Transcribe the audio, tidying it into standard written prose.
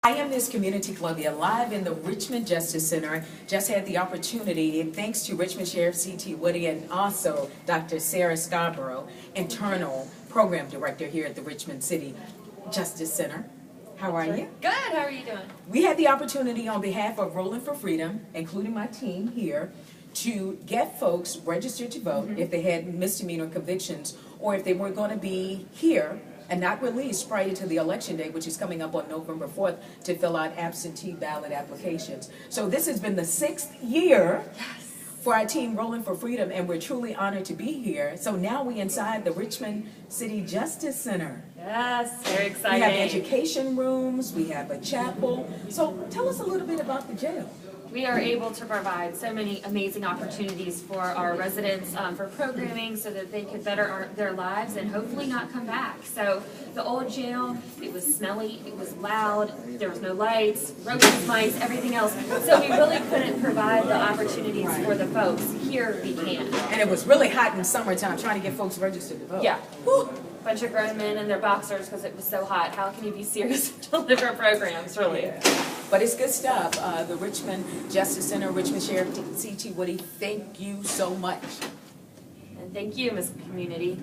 I am Miss Community Columbia, live in the Richmond Justice Center. Just had the opportunity, thanks to Richmond Sheriff C.T. Woody and also Dr. Sarah Scarborough, Internal Program Director here at the Richmond City Justice Center. How are you? Good, how are you doing? We had the opportunity on behalf of Rolling for Freedom, including my team here, to get folks registered to vote if they had misdemeanor convictions or if they weren't going to be here and not released prior to the election day, which is coming up on November 4th, to fill out absentee ballot applications. So this has been the 6th year for our team Rolling for Freedom, and we're truly honored to be here. So now we're inside the Richmond City Justice Center. Yes, very exciting. We have education rooms, we have a chapel. So tell us a little bit about the jail. We are able to provide so many amazing opportunities for our residents for programming so that they could better their lives and hopefully not come back. So the old jail, it was smelly, it was loud, there was no lights, roaches, mice, everything else. So we really couldn't provide the opportunities for the folks. Here we can. And it was really hot in the summertime trying to get folks registered to vote. Yeah. Whew. Bunch of grown men in their boxers because it was so hot. How can you be serious to different programs, really? Yeah. But it's good stuff. The Richmond Justice Center, Richmond Sheriff C.T. Woody, thank you so much. And thank you, Miss Community.